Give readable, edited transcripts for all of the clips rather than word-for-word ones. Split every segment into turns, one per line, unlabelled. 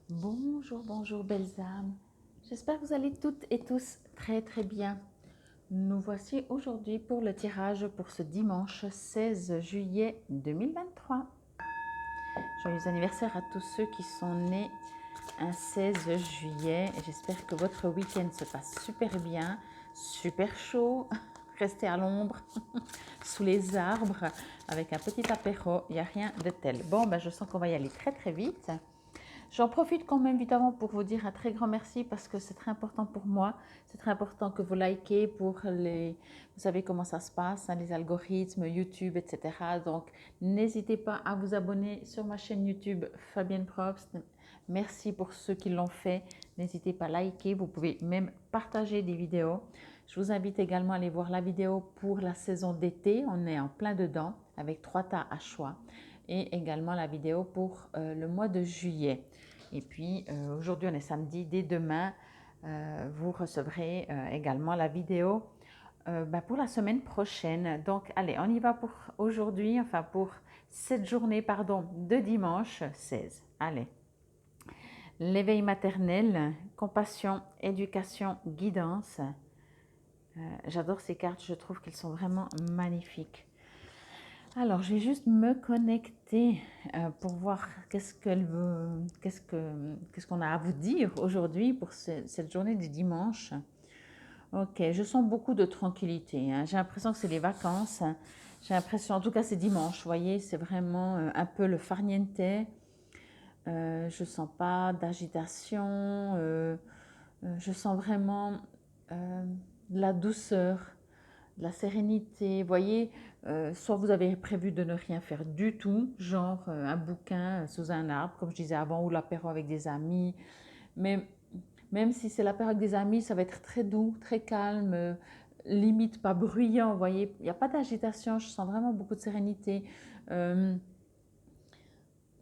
Bonjour, bonjour belles âmes. J'espère que vous allez toutes et tous très très bien. Nous voici aujourd'hui pour le tirage pour ce dimanche 16 juillet 2023. Joyeux anniversaire à tous ceux qui sont nés un 16 juillet. J'espère que votre week-end se passe super bien, super chaud. Restez à l'ombre, sous les arbres, avec un petit apéro. Il n'y a rien de tel. Bon, je sens qu'on va y aller très très vite. J'en profite quand même évidemment pour vous dire un très grand merci parce que c'est très important pour moi. C'est très important que vous likez pour les... Vous savez comment ça se passe, hein, les algorithmes, YouTube, etc. Donc, n'hésitez pas à vous abonner sur ma chaîne YouTube Fabienne Probst. Merci pour ceux qui l'ont fait. N'hésitez pas à liker. Vous pouvez même partager des vidéos. Je vous invite également à aller voir la vidéo pour la saison d'été. On est en plein dedans avec 3 tas à choix. Et également la vidéo pour le mois de juillet. Et puis aujourd'hui on est samedi, dès demain vous recevrez également la vidéo pour la semaine prochaine. Donc allez, on y va pour aujourd'hui, enfin pour cette journée pardon, de dimanche 16. Allez, l'éveil maternel, compassion, éducation, guidance. J'adore ces cartes, je trouve qu'elles sont vraiment magnifiques. Alors, je vais juste me connecter pour voir qu'est-ce qu'on a à vous dire aujourd'hui pour cette journée du dimanche. Ok, je sens beaucoup de tranquillité, hein. J'ai l'impression que c'est les vacances, hein. J'ai l'impression, en tout cas c'est dimanche, vous voyez, c'est vraiment un peu le farniente. Je sens pas d'agitation, je sens vraiment de la douceur, de la sérénité. Vous voyez, soit vous avez prévu de ne rien faire du tout, genre un bouquin sous un arbre, comme je disais avant, ou l'apéro avec des amis. Mais même si c'est l'apéro avec des amis, ça va être très doux, très calme, limite pas bruyant. Vous voyez, il n'y a pas d'agitation, je sens vraiment beaucoup de sérénité. Euh,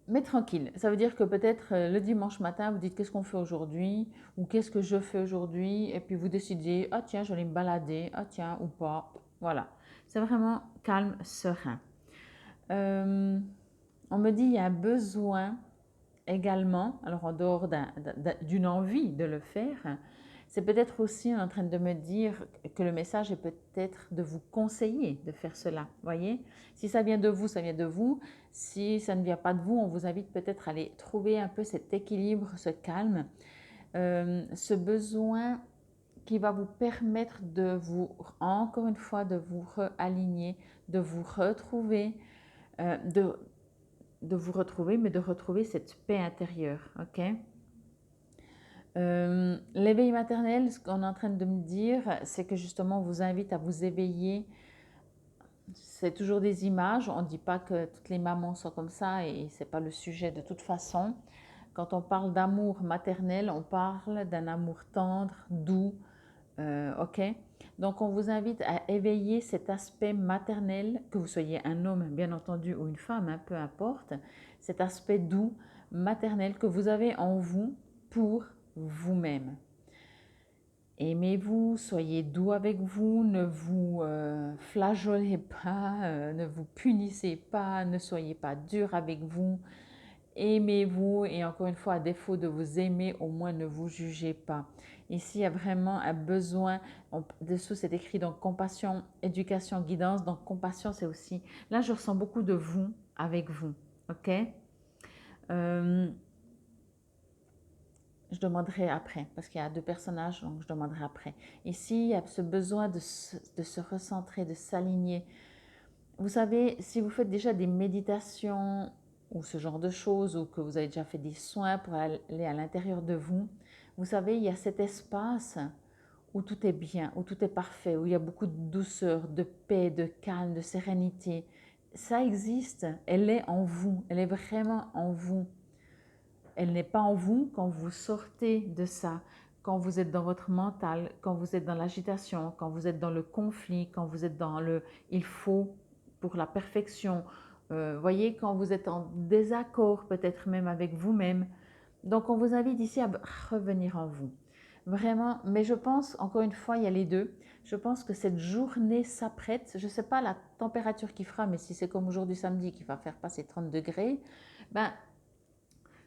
mais tranquille, ça veut dire que peut-être le dimanche matin, vous dites qu'est-ce qu'on fait aujourd'hui ou qu'est-ce que je fais aujourd'hui et puis vous décidez, ah tiens, je vais me balader, ah tiens, ou pas. Voilà, c'est vraiment calme, serein. Euh, on me dit il y a un besoin également, alors en dehors d'une envie de le faire, c'est peut-être aussi en train de me dire que le message est peut-être de vous conseiller de faire cela. Voyez, si ça vient de vous, ça vient de vous. Si ça ne vient pas de vous, on vous invite peut-être à aller trouver un peu cet équilibre, ce calme, ce besoin qui va vous permettre de vous, encore une fois, de vous réaligner, de vous retrouver, euh, de, de vous retrouver, mais de retrouver cette paix intérieure, ok? L'éveil maternel, ce qu'on est en train de me dire, c'est que justement, on vous invite à vous éveiller. C'est toujours des images, on ne dit pas que toutes les mamans sont comme ça et ce n'est pas le sujet de toute façon. Quand on parle d'amour maternel, on parle d'un amour tendre, doux, ok? Donc on vous invite à éveiller cet aspect maternel, que vous soyez un homme bien entendu ou une femme, hein, peu importe, cet aspect doux, maternel que vous avez en vous pour vous-même. Aimez-vous, soyez doux avec vous, ne vous flageolez pas, ne vous punissez pas, ne soyez pas dur avec vous. Aimez-vous et encore une fois, à défaut de vous aimer, au moins ne vous jugez pas. Ici, il y a vraiment un besoin, dessous c'est écrit donc compassion, éducation, guidance. Donc compassion, c'est aussi, là je ressens beaucoup de vous avec vous, ok? Euh, je demanderai après, parce qu'il y a deux personnages, donc je demanderai après. Ici, il y a ce besoin de se recentrer, de s'aligner. Vous savez, si vous faites déjà des méditations ou ce genre de choses, ou que vous avez déjà fait des soins pour aller à l'intérieur de vous, vous savez, il y a cet espace où tout est bien, où tout est parfait, où il y a beaucoup de douceur, de paix, de calme, de sérénité. Ça existe, elle est en vous, elle est vraiment en vous. Elle n'est pas en vous quand vous sortez de ça, quand vous êtes dans votre mental, quand vous êtes dans l'agitation, quand vous êtes dans le conflit, quand vous êtes dans le il faut pour la perfection. Voyez, quand vous êtes en désaccord peut-être même avec vous-même. Donc on vous invite ici à revenir en vous. Vraiment, mais je pense, encore une fois, il y a les deux. Je pense que cette journée s'apprête, je ne sais pas la température qu'il fera, mais si c'est comme aujourd'hui samedi qui va faire passer 30 degrés, ben,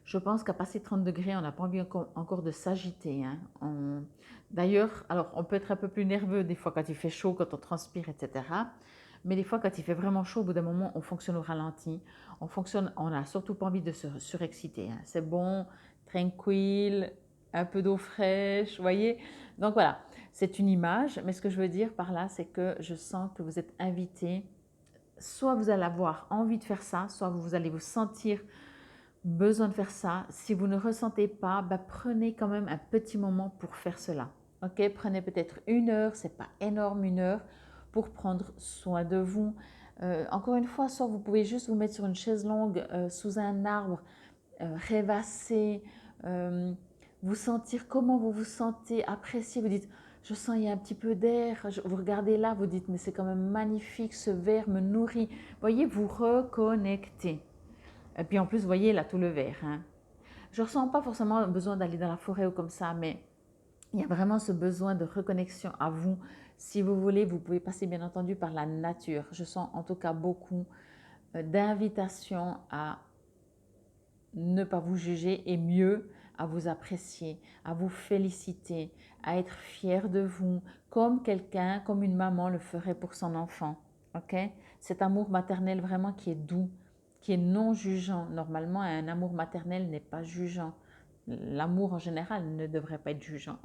Je pense qu'à passer 30 degrés, on n'a pas envie encore de s'agiter, hein. D'ailleurs, alors on peut être un peu plus nerveux des fois quand il fait chaud, quand on transpire, etc. Mais des fois, quand il fait vraiment chaud, au bout d'un moment, on fonctionne au ralenti. On n'a surtout pas envie de se surexciter, hein. C'est bon, tranquille, un peu d'eau fraîche, vous voyez. Donc voilà, c'est une image, mais ce que je veux dire par là, c'est que je sens que vous êtes invité. Soit vous allez avoir envie de faire ça, soit vous allez vous sentir besoin de faire ça. Si vous ne ressentez pas, bah, prenez quand même un petit moment pour faire cela. Ok, prenez peut-être 1 heure, c'est pas énorme 1 heure, pour prendre soin de vous. Encore une fois, soit vous pouvez juste vous mettre sur une chaise longue sous un arbre, rêvasser, euh, vous sentir comment vous vous sentez, apprécier. Vous dites, je sens il y a un petit peu d'air. Vous regardez là, vous dites, mais c'est quand même magnifique, ce verre me nourrit. Voyez, vous reconnectez. Et puis en plus, vous voyez là tout le vert, hein. Je ne ressens pas forcément besoin d'aller dans la forêt ou comme ça, mais il y a vraiment ce besoin de reconnexion à vous. Si vous voulez, vous pouvez passer bien entendu par la nature. Je sens en tout cas beaucoup d'invitations à ne pas vous juger et mieux à vous apprécier, à vous féliciter, à être fier de vous, comme quelqu'un, comme une maman le ferait pour son enfant. Ok? Cet amour maternel vraiment qui est doux, qui est non jugeant. Normalement, un amour maternel n'est pas jugeant. L'amour en général ne devrait pas être jugeant.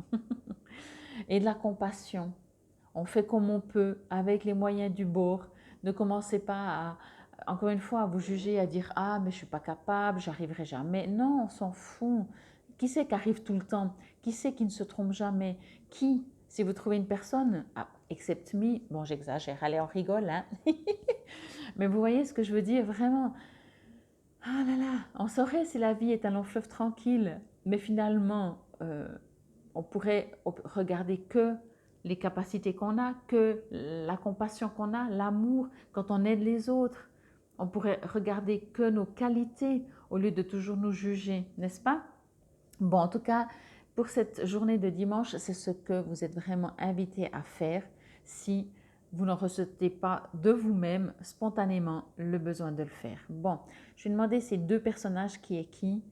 Et de la compassion. On fait comme on peut, avec les moyens du bord. Ne commencez pas à, encore une fois, à vous juger, à dire ah mais je suis pas capable, j'arriverai jamais. Non, on s'en fout. Qui c'est qui arrive tout le temps? Qui c'est qui ne se trompe jamais? Qui? Si vous trouvez une personne, ah, except me, bon j'exagère, allez on rigole, hein. Mais vous voyez ce que je veux dire vraiment. Ah là là, on saurait si la vie est un long fleuve tranquille, mais finalement, on pourrait regarder que les capacités qu'on a, que la compassion qu'on a, l'amour, quand on aide les autres. On pourrait regarder que nos qualités au lieu de toujours nous juger, n'est-ce pas? Bon, en tout cas, pour cette journée de dimanche, c'est ce que vous êtes vraiment invité à faire si vous n'en ressentez pas de vous-même spontanément le besoin de le faire. Bon, je vais demander ces deux personnages qui est qui.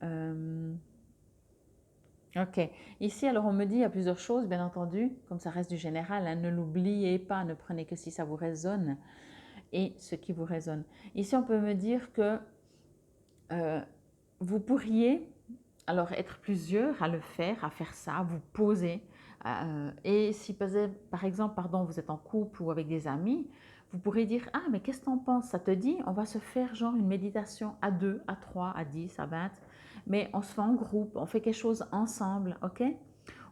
Euh, Ok. Ici, alors on me dit il y a plusieurs choses, bien entendu, comme ça reste du général, hein, ne l'oubliez pas, ne prenez que si ça vous résonne et ce qui vous résonne. Ici, on peut me dire que euh, vous pourriez alors être plusieurs à le faire, à faire ça, à vous poser. Et si par exemple, pardon, vous êtes en couple ou avec des amis, vous pourrez dire ah mais qu'est-ce que t'en penses? Ça te dit? On va se faire genre une méditation à 2, à 3, à 10, à 20, mais on se fait en groupe, on fait quelque chose ensemble, ok?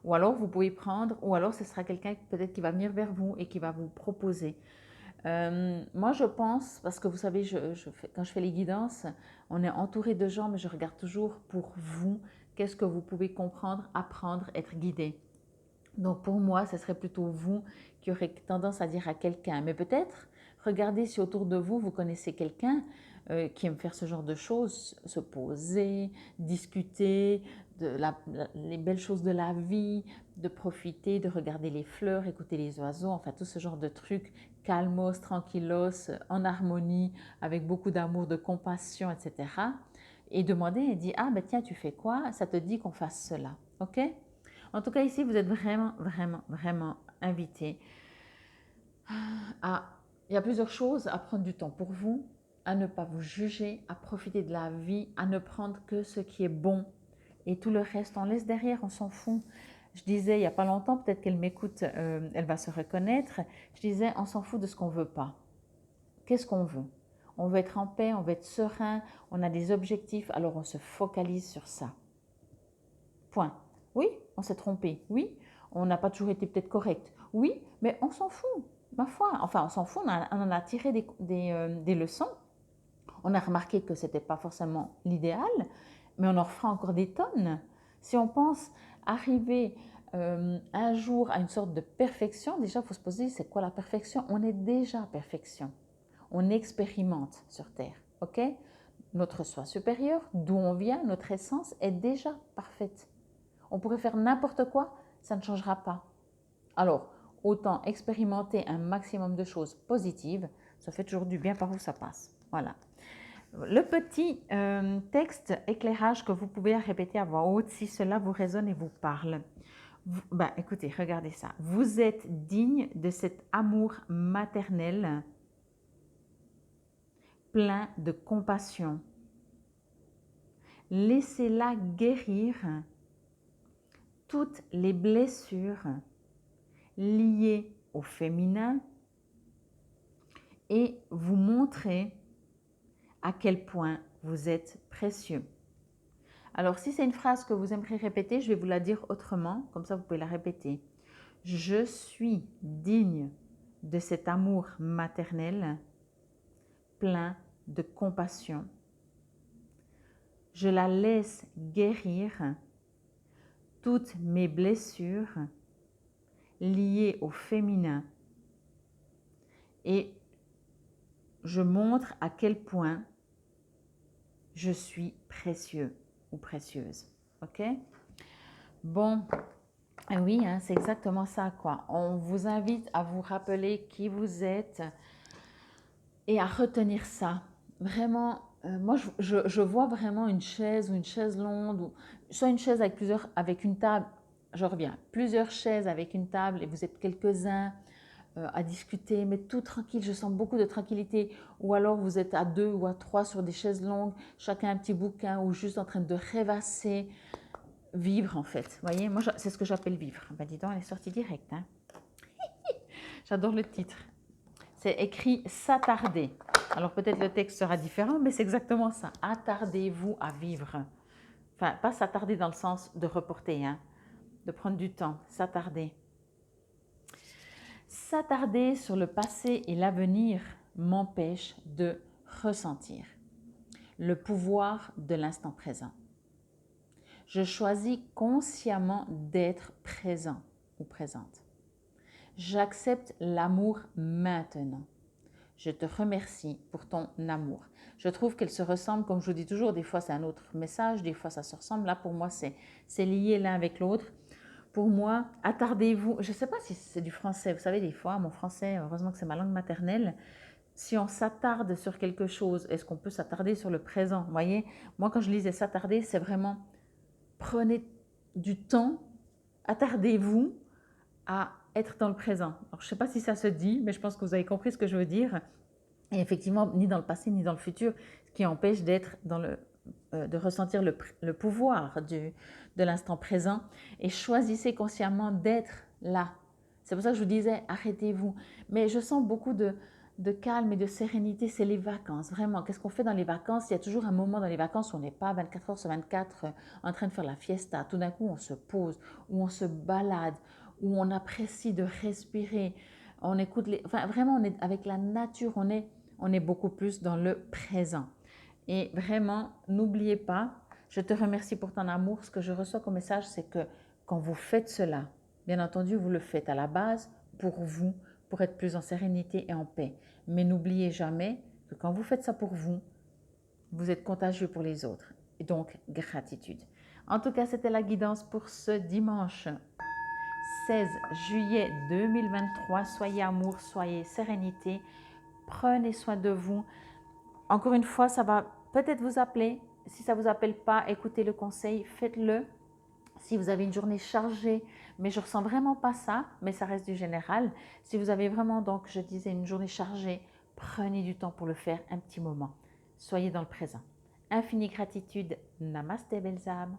Ou alors vous pouvez prendre, ou alors ce sera quelqu'un peut-être qui va venir vers vous et qui va vous proposer. Moi, je pense, parce que vous savez, quand je fais les guidances, on est entouré de gens, mais je regarde toujours pour vous, qu'est-ce que vous pouvez comprendre, apprendre, être guidé. Donc pour moi, ce serait plutôt vous qui aurez tendance à dire à quelqu'un. Mais peut-être, regardez si autour de vous, vous connaissez quelqu'un qui aime faire ce genre de choses, se poser, discuter les belles choses de la vie, de profiter, de regarder les fleurs, écouter les oiseaux, enfin tout ce genre de trucs, calmos, tranquillos, en harmonie, avec beaucoup d'amour, de compassion, etc. Et demander et dire, ah ben tiens, tu fais quoi? Ça te dit qu'on fasse cela, ok? En tout cas, ici, vous êtes vraiment, vraiment, vraiment invité à... Il y a plusieurs choses à prendre du temps pour vous, à ne pas vous juger, à profiter de la vie, à ne prendre que ce qui est bon. Et tout le reste, on laisse derrière, on s'en fout. Je disais il n'y a pas longtemps, peut-être qu'elle m'écoute, elle va se reconnaître. Je disais, on s'en fout de ce qu'on ne veut pas. Qu'est-ce qu'on veut? On veut être en paix, on veut être serein, on a des objectifs, alors on se focalise sur ça. Point. Oui, on s'est trompé. Oui, on n'a pas toujours été peut-être correct. Oui, mais on s'en fout, ma foi. Enfin, on s'en fout, on en a tiré des leçons. On a remarqué que ce n'était pas forcément l'idéal, mais on en refera encore des tonnes. Si on pense arriver un jour à une sorte de perfection, déjà, il faut se poser, c'est quoi la perfection? On est déjà perfection. On expérimente sur Terre, ok? Notre soi supérieur, d'où on vient, notre essence est déjà parfaite. On pourrait faire n'importe quoi, ça ne changera pas. Alors, autant expérimenter un maximum de choses positives, ça fait toujours du bien par où ça passe. Voilà. Le petit texte éclairage que vous pouvez répéter à voix haute si cela vous résonne et vous parle. Écoutez, regardez ça. Vous êtes digne de cet amour maternel plein de compassion. Laissez-la guérir toutes les blessures liées au féminin et vous montrer à quel point vous êtes précieux. Alors, si c'est une phrase que vous aimeriez répéter, je vais vous la dire autrement, comme ça vous pouvez la répéter. Je suis digne de cet amour maternel plein de compassion. Je la laisse guérir toutes mes blessures liées au féminin et je montre à quel point je suis précieux ou précieuse. Ok? Bon, oui, hein, c'est exactement ça, quoi. On vous invite à vous rappeler qui vous êtes et à retenir ça. Vraiment, moi, je vois vraiment une chaise ou une chaise longue, ou soit une chaise avec une table, je reviens, plusieurs chaises avec une table et vous êtes quelques-uns à discuter, mais tout tranquille, je sens beaucoup de tranquillité. Ou alors vous êtes à 2 ou à 3 sur des chaises longues, chacun un petit bouquin ou juste en train de rêvasser, vivre en fait. Vous voyez, moi c'est ce que j'appelle vivre. Ben dis donc, elle est sortie directe. Hein. J'adore le titre. C'est écrit s'attarder. Alors peut-être le texte sera différent, mais c'est exactement ça. Attardez-vous à vivre. Enfin, pas s'attarder dans le sens de reporter, hein, de prendre du temps, s'attarder. S'attarder sur le passé et l'avenir m'empêche de ressentir le pouvoir de l'instant présent. Je choisis consciemment d'être présent ou présente. J'accepte l'amour maintenant. Je te remercie pour ton amour. Je trouve qu'elles se ressemblent, comme je vous dis toujours, des fois c'est un autre message, des fois ça se ressemble. Là pour moi c'est lié l'un avec l'autre. Pour moi, attardez-vous, je ne sais pas si c'est du français, vous savez des fois, mon français, heureusement que c'est ma langue maternelle, si on s'attarde sur quelque chose, est-ce qu'on peut s'attarder sur le présent? Vous voyez, moi quand je lisais s'attarder, c'est vraiment prenez du temps, attardez-vous à être dans le présent. Alors, je ne sais pas si ça se dit, mais je pense que vous avez compris ce que je veux dire. Et effectivement, ni dans le passé, ni dans le futur, ce qui empêche d'être dans de ressentir le pouvoir de l'instant présent. Et choisissez consciemment d'être là. C'est pour ça que je vous disais, arrêtez-vous. Mais je sens beaucoup de calme et de sérénité, c'est les vacances. Vraiment, qu'est-ce qu'on fait dans les vacances? Il y a toujours un moment dans les vacances où on n'est pas 24 heures sur 24 en train de faire la fiesta. Tout d'un coup, on se pose, où on se balade, où on apprécie de respirer. On écoute enfin, vraiment, on est avec la nature, on est beaucoup plus dans le présent. Et vraiment, n'oubliez pas, je te remercie pour ton amour. Ce que je reçois comme message, c'est que quand vous faites cela, bien entendu, vous le faites à la base pour vous, pour être plus en sérénité et en paix. Mais n'oubliez jamais que quand vous faites ça pour vous, vous êtes contagieux pour les autres. Et donc, gratitude. En tout cas, c'était la guidance pour ce dimanche 16 juillet 2023. Soyez amour, soyez sérénité. Prenez soin de vous. Encore une fois, ça va peut-être vous appeler. Si ça ne vous appelle pas, écoutez le conseil, faites-le. Si vous avez une journée chargée, mais je ne ressens vraiment pas ça, mais ça reste du général. Si vous avez vraiment, donc, je disais, une journée chargée, prenez du temps pour le faire un petit moment. Soyez dans le présent. Infinie gratitude. Namasté, belles âmes.